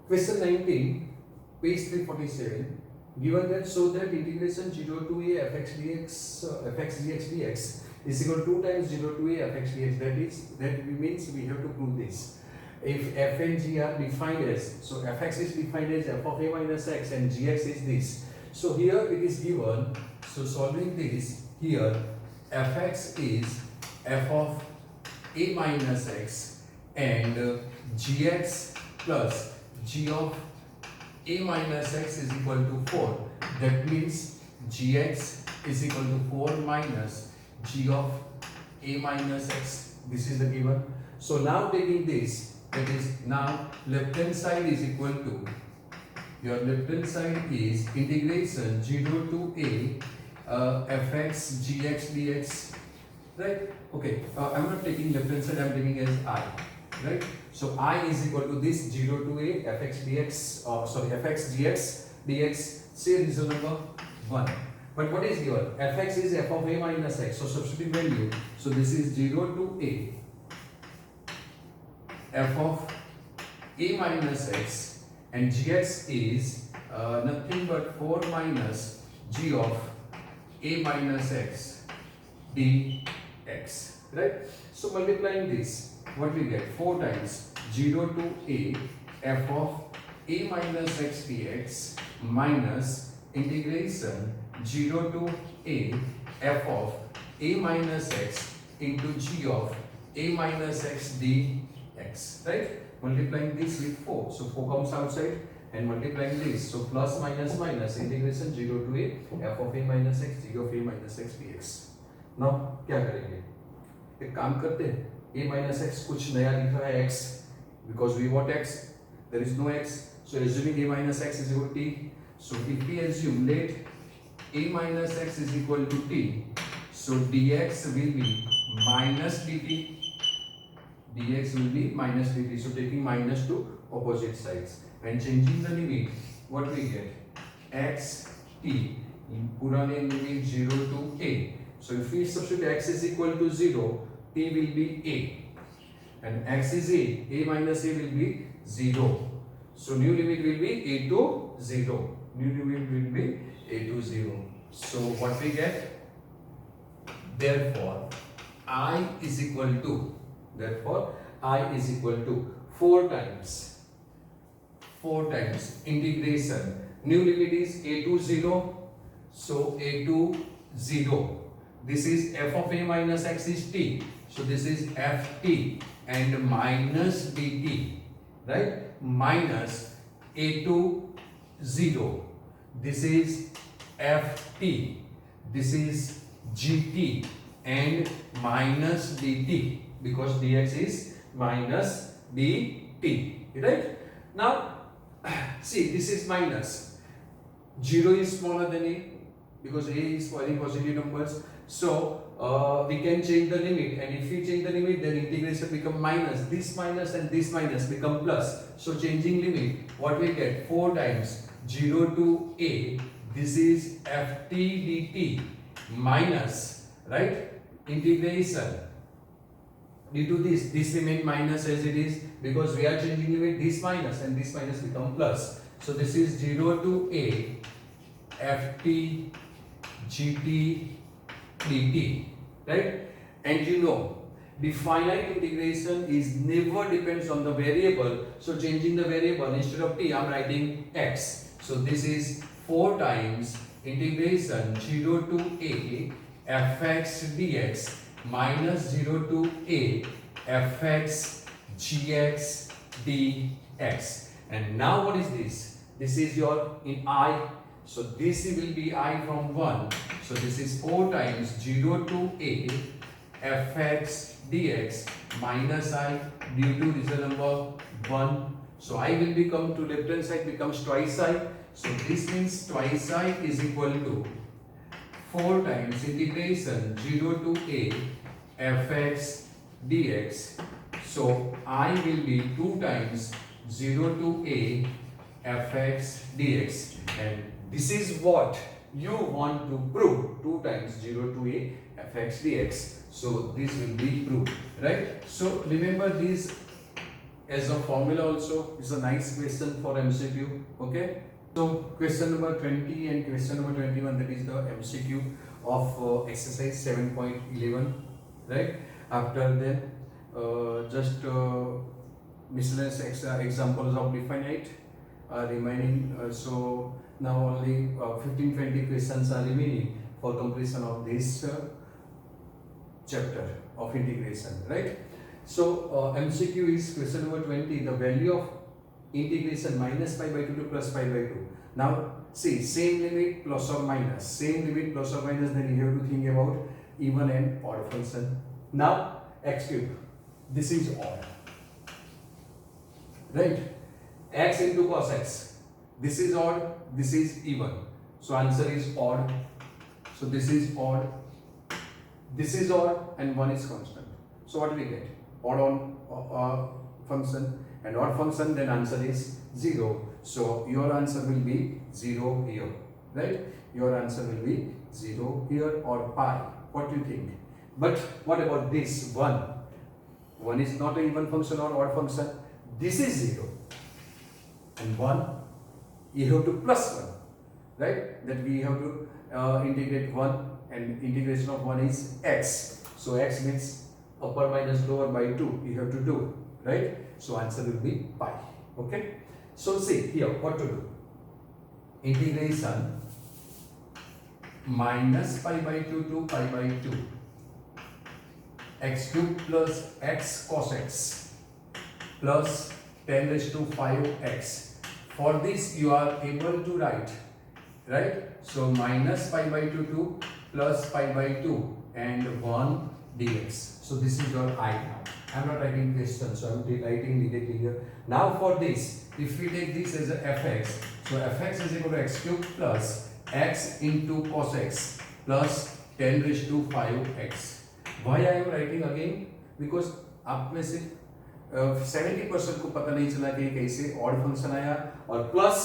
Question 19, page 347. Given that so that integration 0 to a fx dx dx is equal to 2 times 0 to a fx dx. That means we have to prove this. If f and g are defined as, so fx is defined as f of a minus x and gx is this. So here it is given. So solving this, here fx is f of a minus x and gx plus g of a minus x is equal to 4. That means gx is equal to 4 minus g of a minus x. This is the given. So now taking this, that is now left hand side is equal to, your left hand side is integration 0 to a fx gx dx, right? Okay, I'm not taking left hand side, I'm taking as I, right? So I is equal to this 0 to a fx dx, fx gx dx, say result number 1. But what is given? Fx is f of a minus x, so substitute value. So this is 0 to a f of a minus x and gx is nothing but 4 minus g of a minus x dx, right? So multiplying this, what we get? 4 times 0 to a f of a minus x dx minus integration 0 to a f of a minus x into g of a minus x dx, right? Multiplying this with 4, so 4 comes outside, and multiplying this, so plus minus minus integration 0 to a f of a minus x g of a minus x dx. Now क्या करेंगे? एक काम करते हैं, a minus x कुछ नया लिखा है x, because we want x, there is no x, so assuming a minus x is equal to t, so if we assume let a minus x is equal to t, so dx will be minus dt, dx will be minus dt, so taking minus to opposite sides and changing the limit, what we get? X t, पूरा ने limit 0 to a, so if we substitute x is equal to 0, t will be a, and x is a minus a will be 0, so new limit will be a to 0, new limit will be a to 0. So what we get? Therefore I is equal to, therefore I is equal to 4 times integration, new limit is a to 0, so a to 0, this is f of a minus x is t, so this is ft and minus dt, right? Minus a to 0, this is ft, this is gt and minus dt, because dx is minus dt, right? Now see, this is minus, 0 is smaller than a, because a is following positive numbers, so we can change the limit, and if we change the limit, then integration become minus, this minus and this minus become plus, so changing limit, what we get? 4 times 0 to a, this is ft dt minus, right, integration due to this remain minus as it is, because we are changing limit, this minus and this minus become plus, so this is 0 to a ft gt dt, right? And you know the finite integration is never depends on the variable, so changing the variable, instead of t I am writing x, so this is 4 times integration 0 to a fx dx minus 0 to a fx gx dx. And now what is this? This is your in I, so this will be I from 1, so this is 4 times 0 to a fx dx minus I due to result number 1, so I will become, to left hand side becomes twice I, so this means twice I is equal to 4 times integration 0 to a fx dx, so I will be 2 times 0 to a fx dx, and this is what you want to prove, 2 times 0 to a fx dx, so this will be proved, right? So remember this as a formula also. It's a nice question for MCQ. Okay, so question number 20 and question number 21, that is the MCQ of exercise 7.11, right? After that, just miscellaneous examples of definite remaining. So now only 15-20 questions are remaining for completion of this chapter of integration, right? So MCQ is question number 20, the value of integration minus pi by 2 to plus pi by 2. Now see, same limit plus or minus, same limit plus or minus, then you have to think about even and odd function. Now x cube, this is odd, right? X into cos x, this is odd, this is even, so answer is odd. So this is odd, this is odd, and 1 is constant. So what do we get? Odd on function and odd function, then answer is 0. So your answer will be 0 here, right? Your answer will be 0 here, or pi. What do you think? But what about this 1? 1 is not an even function or odd function. This is 0 and 1. You have to plus 1, right? That we have to integrate 1, and integration of 1 is x. So x means upper minus lower by 2. You have to do, right? So answer will be pi. Okay. So see here what to do. Integration minus pi by 2 to pi by 2 x cube plus x cos x plus 10 raised to 5x. For this you are able to write, right? So minus pi by 2 to plus pi by 2 and 1 dx. So this is your I now. I am not writing question, so I am writing directly here. Now for this, if we take this as a fx, so fx is equal to x cube plus x into cos x plus 10 raised to 5x. Why I am writing again? Because आप में से 70% को पता नहीं चला कि कैसे odd function आया और प्लस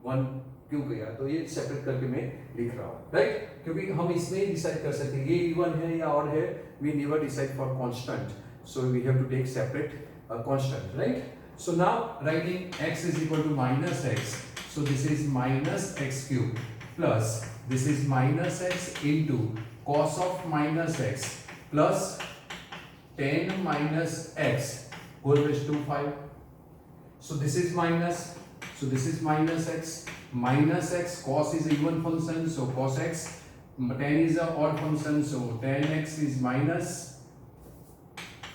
1 क्यों गया, तो ये सेपरेट करके मैं लिख रहा हूँ, राइट? क्योंकि हम इसमें ही डिसाइड कर सकते हैं ये इवन है या ऑड है. We never decide for constant, so we have to take separate constant, right? So now writing x is equal to minus x, so this is minus x cube plus this is minus x into cos of minus x plus 10 minus x whole raised to 5. So this is minus, so this is minus x. Minus x, cos is a even function, so cos x. 10 is a odd function, so 10x is minus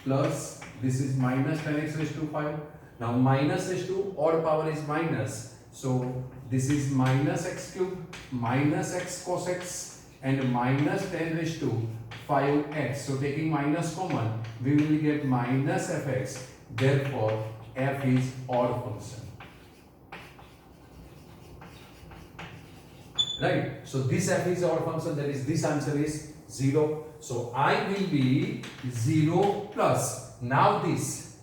plus this is minus 10x raised to 5. Now minus raised to odd power is minus, so this is minus x cube minus x cos x and minus 10 raised to 5x. So taking minus common, we will get minus fx. Therefore f is odd function. Right? So this f is odd function, that is this answer is 0. So I will be 0 plus now this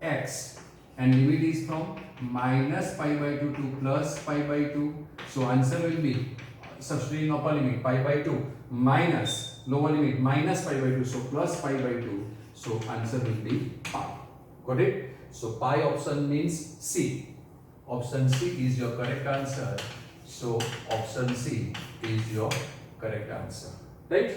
x, and limit is from minus pi by 2 to plus pi by 2. So answer will be substituting upper limit pi by 2 minus lower limit minus pi by 2, so plus pi by 2. So answer will be pi. Got it? So pi option means C. Option C is your correct answer. So option C is your correct answer, right?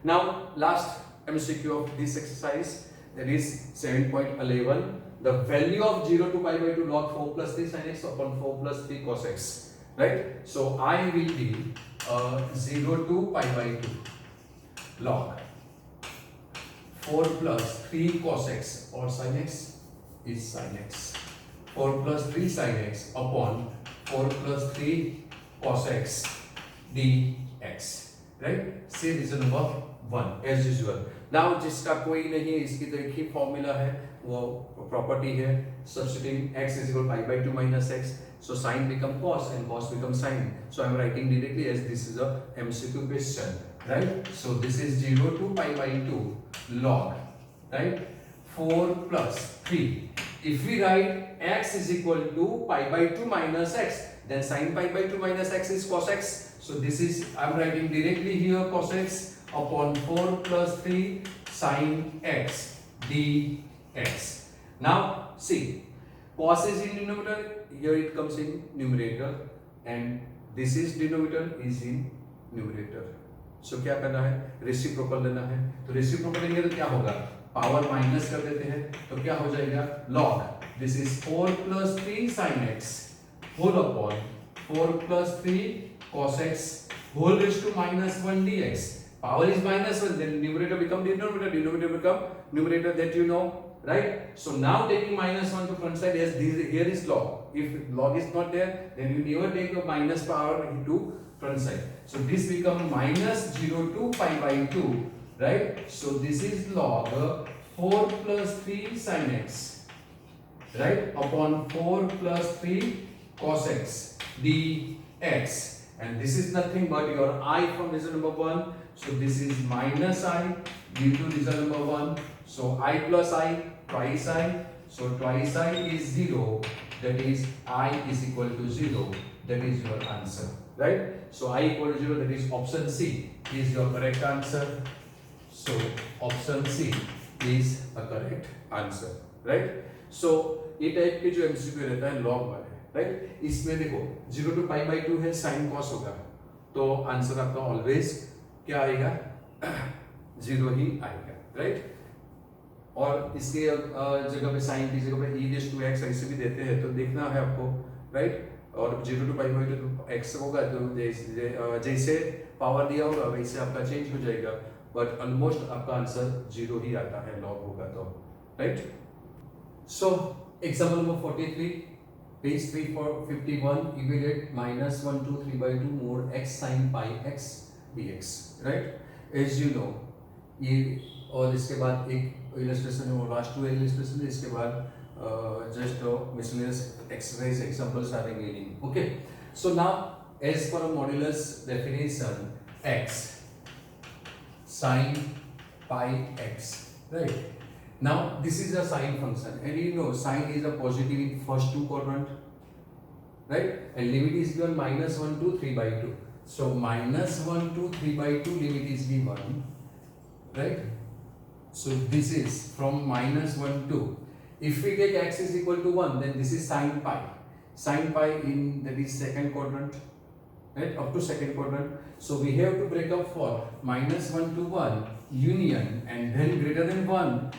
Now last MCQ of this exercise, that is 7.11, the value of 0 to pi by 2 log 4 plus 3 sin x upon 4 plus 3 cos x, right? So I will be 0 to pi by 2 log 4 plus 3 cos x, or sin x is sin x, 4 plus 3 sin x upon 4 plus 3 cos x dx, right? See reason number 1 as usual. Now जिसका कोई नहीं है, इसकी तो एक ही formula है, वो property है substituting x is equal to pi by 2 minus x, so sin become cos and cos become sin. So I am writing directly as this is a MCQ question, right? So this is 0 to pi by 2 log, right, 4 plus 3. If we write x is equal to pi by 2 minus x, then sin pi by 2 minus x is cos x. So this is, I am writing directly here cos x upon 4 plus 3 sin x dx. Now see, cos is in denominator, here it comes in numerator, and this is denominator is in numerator. So क्या करना है, reciprocal लेना है. तो reciprocal लेंगे तो क्या होगा, पावर माइनस कर देते हैं तो क्या हो जाएगा, log. This is 4 plus 3 sin x whole upon 4 plus 3 cos x whole raised to minus 1 dx. Power is minus 1, then numerator become denominator, denominator become numerator, that you know, right? So now taking minus 1 to front side, yes, this, here is log. If log is not there, then you never take the minus power into front side. So this become minus 0 to pi by 2, right? So this is log 4 plus 3 sin x, right, upon 4 plus 3 cos x dx, and this is nothing but your I from result number 1. So this is minus I due to result number 1. So I plus I, twice I. So twice I is 0. That is I is equal to 0. That is your answer, right? So I equal to 0. That is option C is your correct answer. So option C is a correct answer, right? So ये type के जो MCQ रहता है log वाले, right? इसमें देखो 0 to pi by 2 है, sin cos होगा, तो आंसर आपका ऑलवेज क्या आएगा, 0 ही आएगा, राइट? और इसके जगह पे साइन की जगह पे e रेज़ टू x ऐसे भी देते हैं, तो देखना है आपको, राइट? और 0 to pi by 2 तो x होगा, तो जैसे पावर दिया होगा वैसे आपका चेंज हो जाएगा, बट ऑलमोस्ट आपका आंसर 0 ही आता है लॉग होगा तो, right? So example number 43, page 351, evaluate minus 1 2 3 by 2 more x sin pi x dx, right? As you know, ये और इसके बाद एक इलस्ट्रेशन है, वो लास्ट टू इलस्ट्रेशन है, इसके बाद just miscellaneous exercise examples are remaining. Okay, so now as per a modulus definition, x sin pi x, right? Now this is a sine function, and you know sine is a positive in first two quadrant, right? And limit is given minus 1 to 3 by 2. So minus 1 to 3 by 2 limit is given, right? So this is from minus 1 to, if we take x is equal to 1, then this is sin pi. Sin pi in that is second quadrant, right? Up to second quadrant. So we have to break up for minus 1 to 1 union, and then greater than 1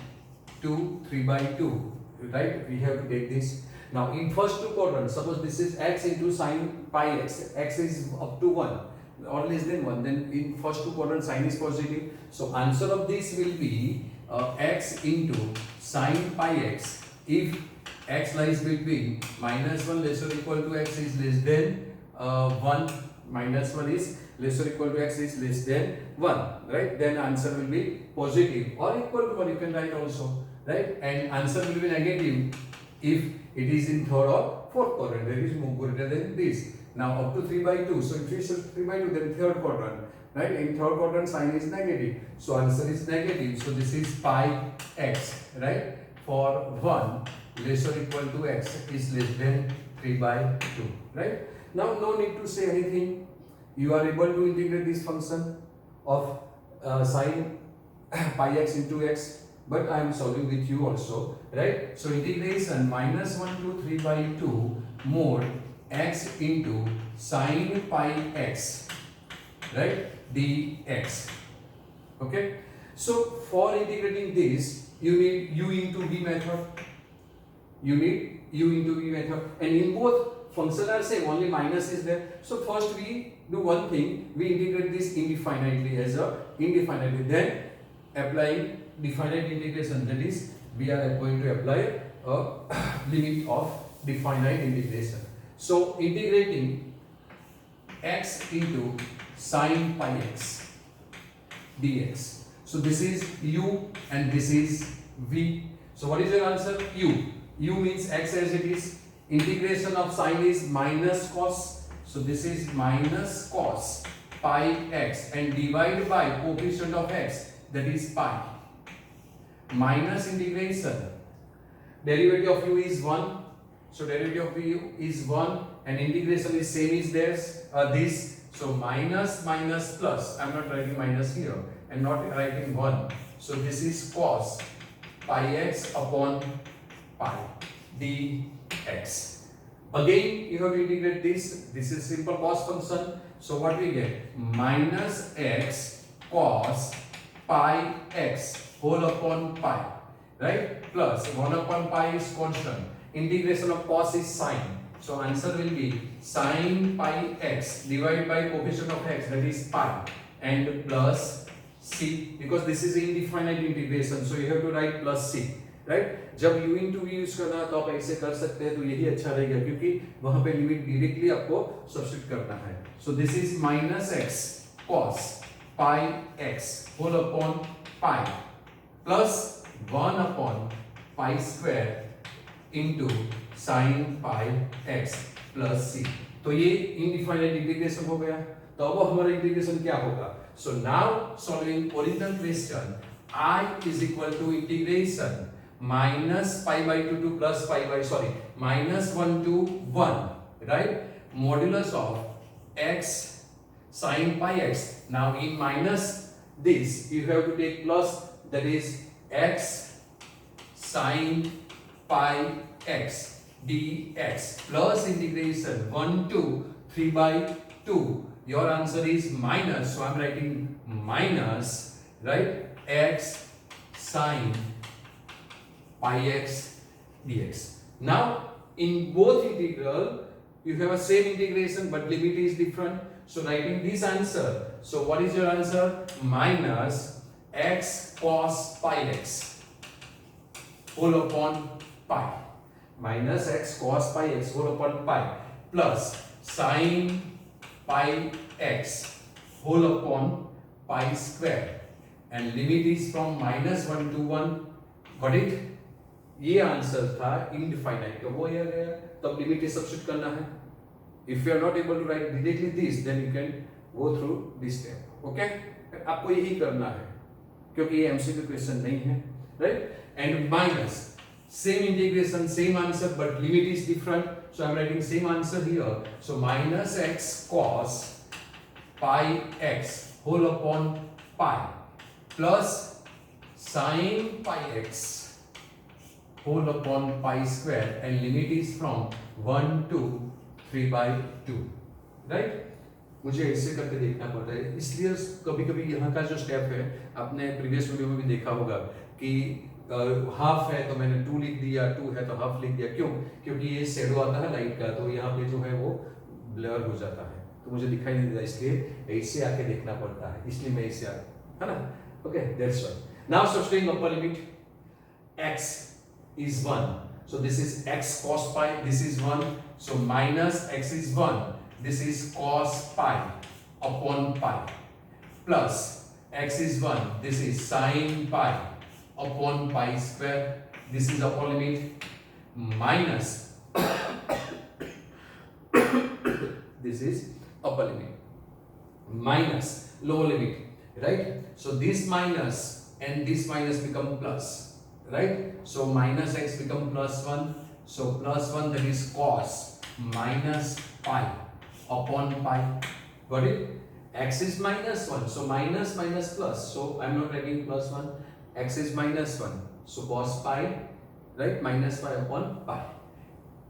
to 3 by 2, right? We have to take this. Now in first two quadrants, suppose this is x into sin pi x, x is up to 1 or less than 1, then in first two quadrants sin is positive. So answer of this will be x into sin pi x if x lies between minus 1 less or equal to x is less than 1, minus 1 is less or equal to x is less than 1, right? Then answer will be positive or equal to 1, you can write also, right? And answer will be negative if it is in third or fourth quadrant, that is more greater than this. Now up to 3 by 2, so if it is 3 by 2, then third quadrant, right? In third quadrant sign is negative, so answer is negative. So this is pi x, right? For 1 less or equal to x is less than 3 by 2, right? Now no need to say anything, you are able to integrate this function of sin pi x into x, but I am solving with you also, right? So integration minus 1 to 3 by 2 more x into sin pi x, right, dx. Okay, so for integrating this you need u into v method, you need u into v method, and in both function are same, only minus is there. So first we do one thing, we integrate this indefinitely as a indefinitely, then applying definite integration, that is we are going to apply a limit of definite integration. So integrating x into sin pi x dx. So this is u and this is v. So what is your answer? U. U means x as it is. Integration of sin is minus cos. So this is minus cos pi x, and divide by coefficient of x, that is pi. Minus integration, derivative of u is 1, so derivative of u is 1, and integration is same is this, so minus minus plus, I am not writing minus here and not writing 1, so this is cos pi x upon pi. dx. Again you have to integrate this. This is simple cos function. So what we get? Minus x cos pi x whole upon pi, right? Plus 1 upon pi is constant. Integration of cos is sine. So answer will be sine pi x divided by coefficient of x, that is pi, and plus c, because this is indefinite integration, so you have to write plus c, right? जब u into v use करना है तो आप ऐसे कर सकते हैं, तो यही अच्छा रहेगा क्योंकि वहां पे लिमिट डायरेक्टली आपको सब्स्टिट्यूट करना है. So this is minus x cos pi x whole upon pi plus 1 upon pi square into sin pi x plus c. तो ये इनडिफाइनाइट इंटीग्रेशन हो गया. तो अब हमारा इंटीग्रेशन क्या होगा? So now solving original question, I is equal to integration minus pi by 2 to plus pi by minus 1 to 1, right? Modulus of x sin pi x. Now in minus this you have to take plus, that is x sin pi x dx plus integration 1 to 3 by 2. Your answer is minus, so I'm writing minus, right? X sin pi x dx. Now in both integral you have a same integration but limit is different, so writing this answer. So what is your answer? Minus x cos pi x whole upon pi, minus x cos pi x whole upon pi plus sin pi x whole upon pi square, and limit is from minus 1 to 1. Got it? ये answer था indefinite का, वो ये गया, तब limit ही substitute करना है. If you are not able to write directly this, then you can go through this step. Okay, आपको यही करना है क्योंकि ये एमसीक्यू क्वेश्चन नहीं है, right? And minus same integration same answer but limit is different, so I am writing same answer here. So minus x cos pi x whole upon pi plus sin pi x whole upon pi square, and limit is from 1 to 3 by 2, right? मुझे ऐसे करके देखना पड़ता है, इसलिए कभी कभी यहाँ का जो स्टेप है आपने प्रीवियस वीडियो में भी देखा होगा कि हाफ है तो मैंने 2 लिख दिया, 2 है तो हाफ लिख दिया. क्यों? क्योंकि ये शेडो आता है लाइट का, तो यहाँ पे जो है वो ब्लर हो जाता है, तो मुझे दिखाई नहीं देता, इसलिए ऐसे आके देखना पड़ता है, इसलिए मैं ऐसे है ना. Okay, that's why. Now substituting upper limit, x is 1, so this is x cos pi, this is 1, so minus x is 1, this is cos pi upon pi, plus x is 1, this is sin pi upon pi square, this is upper limit, minus this is upper limit, minus lower limit, right? So this minus and this minus become plus, right? So minus x become plus 1, so plus 1, that is cos minus pi upon pi. Got it? X is minus 1, so minus minus plus, so I am not writing plus 1. X is minus 1, so cos pi, right? Minus pi upon pi,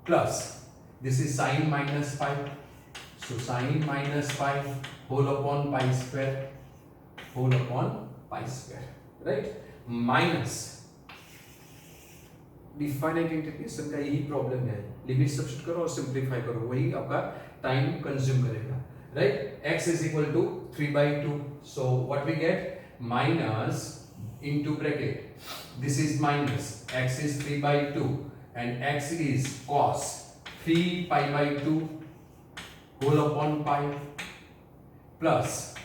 plus this is sin minus pi, so sin minus pi whole upon pi square, whole upon pi square, right? Minus definite integration का यही problem है, limit substitute करो और simplify करो, वही आपका time consume करेगा, right? x is equal to 3 by 2, so what we get? Minus into bracket, this is minus, x is 3 by 2 and x is cos 3 pi by 2 whole upon pi plus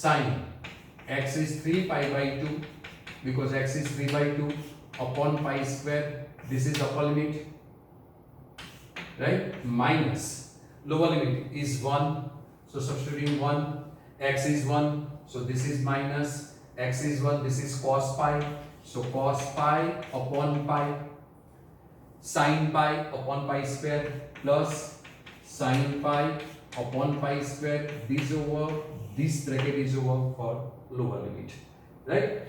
sin x is 3 pi by 2 because x is 3 by 2 upon pi square, this is upper limit, right? Minus lower limit is 1, so substituting 1, x is 1, so this is minus, x is 1, this is cos pi, so cos pi upon pi, sin pi upon pi square plus sin pi upon pi square, this over, this bracket is over for lower limit, right?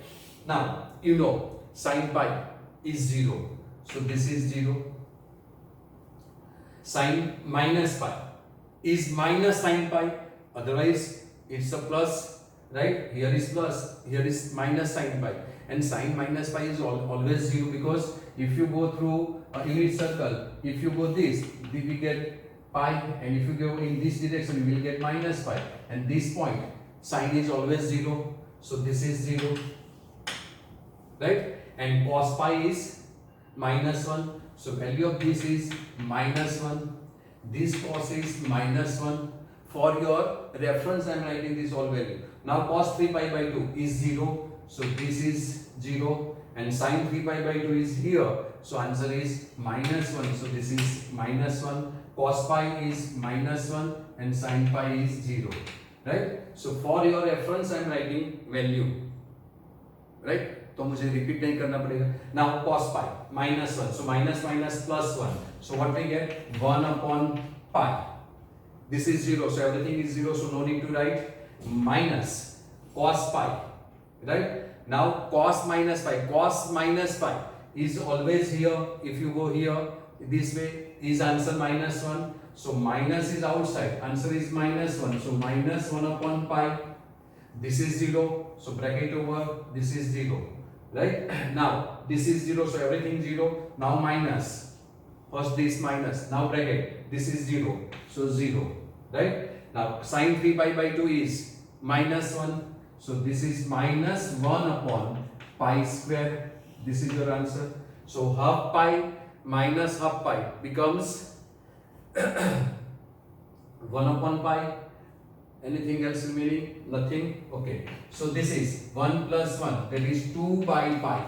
Now you know sin pi is 0, so this is 0. Sine minus pi is minus sine pi, otherwise it's a plus, right? Here is plus, here is minus sine pi, and sine minus pi is always 0, because if you go through a unit circle, if you go this, we will get pi, and if you go in this direction you will get minus pi, and this point sine is always 0, so this is 0, right? And cos pi is minus 1, so value of this is minus 1, this cos is minus 1. For your reference I am writing this all value. Now cos 3 pi by 2 is 0, so this is 0, and sin 3 pi by 2 is here, so answer is minus 1, so this is minus 1. Cos pi is minus 1 and sin pi is 0, right? So for your reference I am writing value, right? तो मुझे repeat नहीं करना पड़ेगा. Now cos pi minus 1, so minus minus plus 1, so what we get 1 upon pi. This is 0, so everything is 0, so no need to write, minus cos pi, right? Now cos minus pi is always here. If you go here this way, is answer minus 1, so minus is outside, answer is minus 1, so minus 1 upon pi. This is 0, so bracket over, this is 0, right? Now this is 0, so everything 0. Now minus, first this minus, now bracket, this is 0, so 0, right? Now sin 3 pi by 2 is minus 1, so this is minus 1 upon pi square. This is your answer. So half pi minus half pi becomes 1 upon pi. Anything else remaining? Nothing. Okay. So this is 1 plus 1, that is 2 by pi.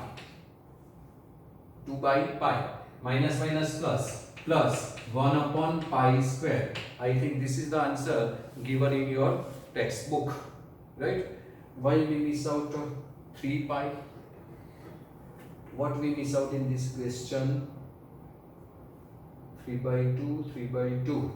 2 by pi. Minus minus plus. Plus 1 upon pi square. I think this is the answer given in your textbook. Right? Why we miss out 3 pi? What we miss out in this question? 3 by 2, 3 by 2.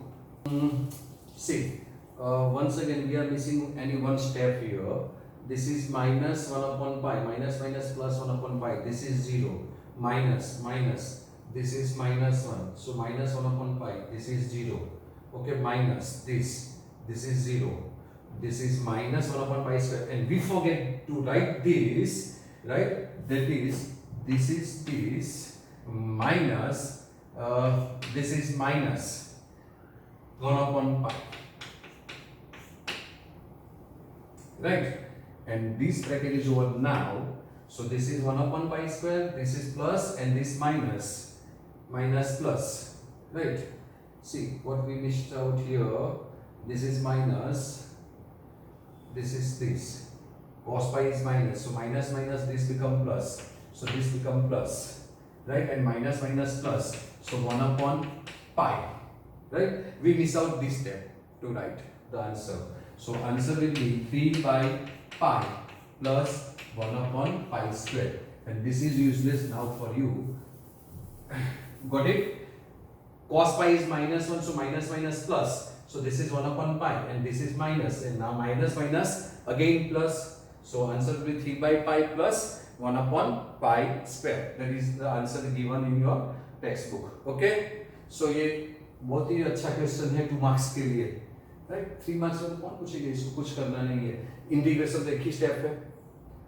See. Once again we are missing any one step here. This is minus 1 upon pi, minus minus plus 1 upon pi, this is 0, minus minus, this is minus 1, so minus 1 upon pi, this is 0, okay, minus this is 0, this is minus 1 upon pi square, and we forget to write this, right? That is, this is this minus, this is minus 1 upon pi, right? And this bracket is over now, so this is 1 upon pi square, this is plus, and this minus, minus plus, right? See what we missed out here. This is minus, this is this, cos pi is minus, so minus minus this become plus, so this become plus, right? And minus minus plus, so 1 upon pi, right? We miss out this step to write the answer. So answer will be 3 by pi plus 1 upon pi square, and this is useless now for you. Got it? Cos pi is minus 1, so minus minus plus, so this is 1 upon pi, and this is minus, and now minus minus again plus, so answer will be 3 by pi plus 1 upon pi square. That is the answer given in your textbook. Okay, so ये बहुत ही अच्छा question है 2 marks के लिए, right? 3 marks में कौन पूछेगा इसको? कुछ करना नहीं है, इंटीग्रेशन तो एक ही स्टेप है,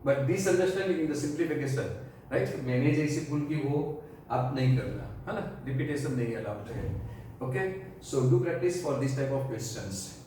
but this understanding in the simplification, right? मैंने जैसी भूल की वो आप नहीं करना, है ना? रिपीटेशन नहीं अलाउड है. Okay, so do practice for this type of questions.